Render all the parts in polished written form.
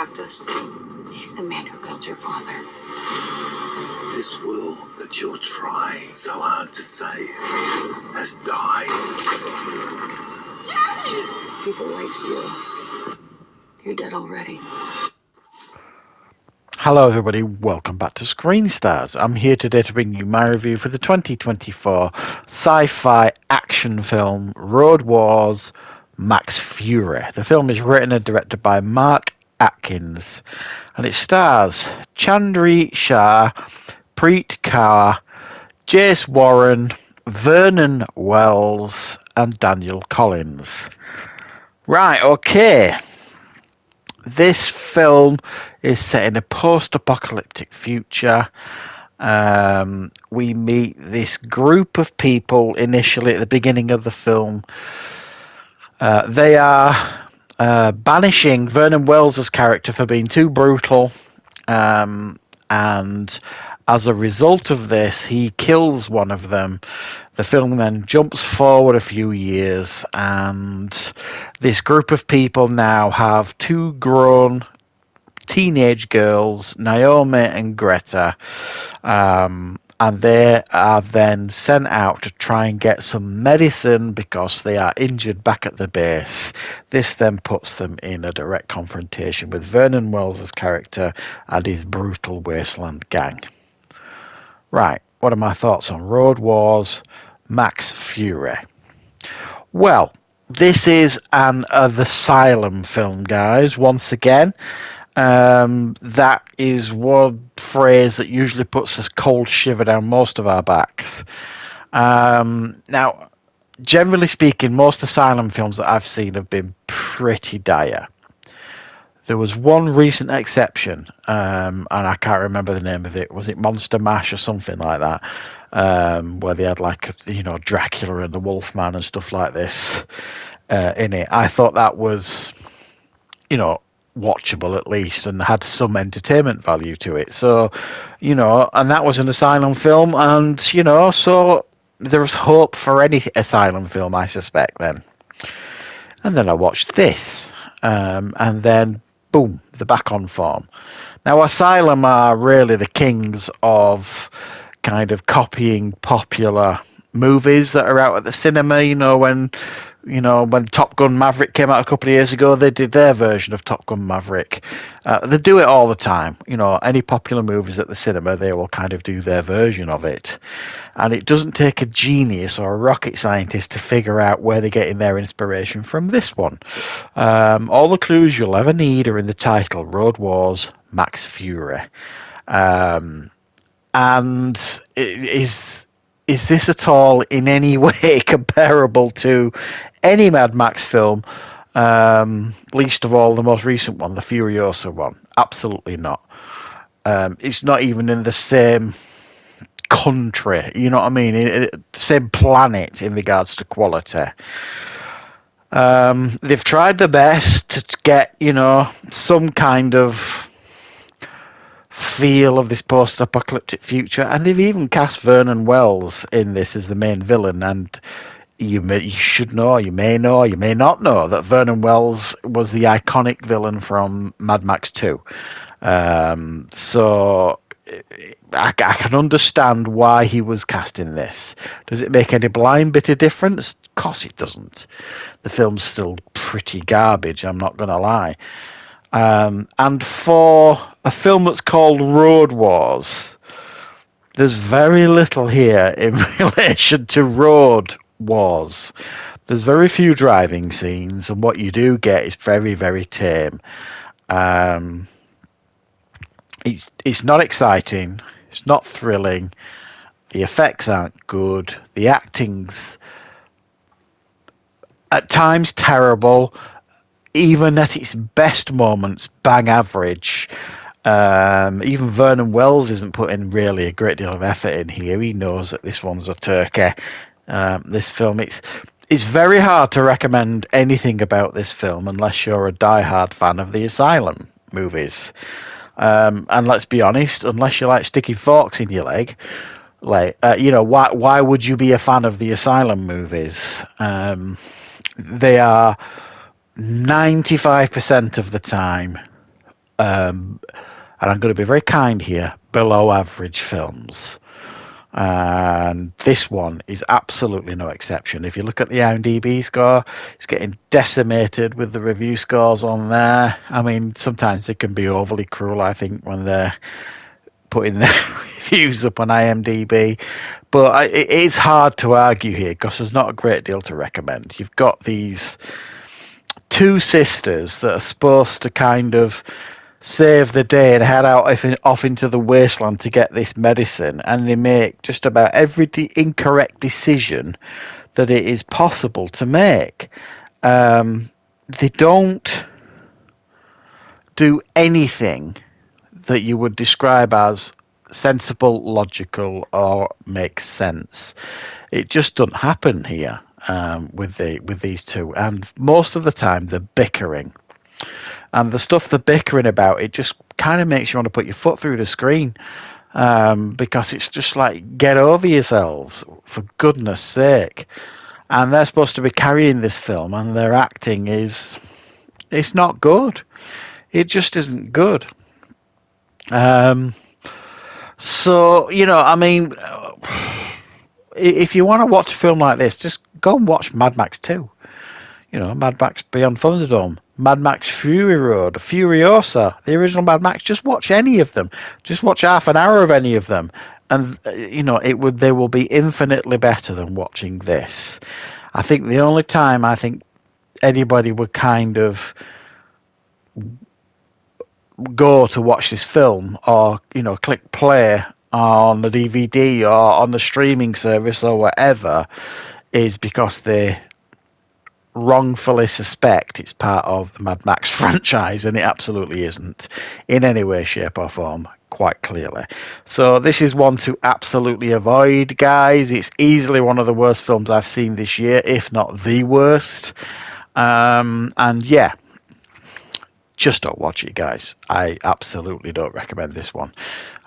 protect us. He's the man who killed your father. This will that you're trying so hard to save has died. Jerry! People like you. You're dead already. Hello everybody, welcome back to Screenstars. I'm here today to bring you my review for the 2024 sci-fi action film Road Wars Max Fury. The film is written and directed by Mark Atkins and it stars Chandri Shah, Preet Kaur, Jace Warren, Vernon Wells and Daniel Collins. Right, okay. This film is set in a post-apocalyptic future. We meet this group of people initially at the beginning of the film. They are banishing Vernon Wells' character for being too brutal. And as a result of this, he kills one of them. The film then jumps forward a few years, and this group of people now have two grown teenage girls, Naomi and Greta, and they are then sent out to try and get some medicine because they are injured back at the base. This then puts them in a direct confrontation with Vernon Wells' character and his brutal wasteland gang. Right, what are my thoughts on Road Wars Max Fury? Well, this is an asylum film, guys, once again. That is one phrase that usually puts a cold shiver down most of our backs. Now, generally speaking, most asylum films that I've seen have been pretty dire. There was one recent exception, and I can't remember the name of it. Was it Monster Mash or something like that? Where they had like, Dracula and the Wolfman and stuff like this in it. I thought that was, watchable at least and had some entertainment value to it. So, and that was an asylum film, and, so there's hope for any asylum film, I suspect, then. And then I watched this, and then boom, they're back on form. Now, Asylum are really the kings of kind of copying popular movies that are out at the cinema. When Top Gun Maverick came out a couple of years ago, they did their version of Top Gun Maverick. They do it all the time. Any popular movies at the cinema, they will kind of do their version of it. And it doesn't take a genius or a rocket scientist to figure out where they're getting their inspiration from this one. All the clues you'll ever need are in the title, Road Wars Max Fury. And is this at all in any way comparable to any Mad Max film, least of all the most recent one, the Furiosa one? Absolutely not. It's not even in the same country, you know what I mean? Same planet in regards to quality. They've tried their best to get, some kind of feel of this post-apocalyptic future, and they've even cast Vernon Wells in this as the main villain. And you should know, you may not know that Vernon Wells was the iconic villain from Mad Max 2. So I can understand why he was cast in this. Does it make any blind bit of difference? Of course it doesn't. The film's still pretty garbage, I'm not going to lie. And for a film that's called Road Wars, there's very little here in relation to Road Wars. There's very few driving scenes, and what you do get is very, very tame. It's not exciting. It's not thrilling. The effects aren't good. The acting's at times terrible. Even at its best moments, bang average. Even Vernon Wells isn't putting really a great deal of effort in here. He knows that this one's a turkey. This film, it's very hard to recommend anything about this film unless you're a die-hard fan of the Asylum movies. And let's be honest, unless you like sticking forks in your leg, why would you be a fan of the Asylum movies? They are 95% of the time and I'm going to be very kind here, below average films. And this one is absolutely no exception. If you look at the IMDb score, it's getting decimated with the review scores on there. I mean, sometimes they can be overly cruel, I think, when they're putting their reviews up on IMDb. But it is hard to argue here because there's not a great deal to recommend. You've got these two sisters that are supposed to kind of save the day and head out off into the wasteland to get this medicine, and they make just about every incorrect decision that it is possible to make. They don't do anything that you would describe as sensible, logical, or makes sense. It just doesn't happen here with these two, and most of the time they're bickering. And the stuff they're bickering about, it just kind of makes you want to put your foot through the screen, because it's just like, get over yourselves, for goodness sake. And they're supposed to be carrying this film, and their acting it's not good. It just isn't good. So, I mean, if you want to watch a film like this, just go and watch Mad Max 2. Mad Max Beyond Thunderdome, Mad Max Fury Road, Furiosa, the original Mad Max. Just watch any of them. Just watch half an hour of any of them, and they will be infinitely better than watching this. I think the only time I think anybody would kind of go to watch this film, or click play on the DVD or on the streaming service or whatever, is because they wrongfully suspect it's part of the Mad Max franchise, and it absolutely isn't in any way, shape or form, quite clearly. So this is one to absolutely avoid, guys. It's easily one of the worst films I've seen this year, if not the worst. And yeah, just don't watch it, guys. I absolutely don't recommend this one,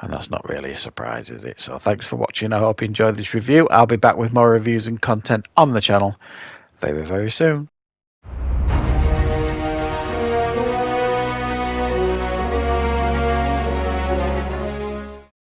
and that's not really a surprise, is it? So thanks for watching. I hope you enjoyed this review. I'll be back with more reviews and content on the channel very, very soon.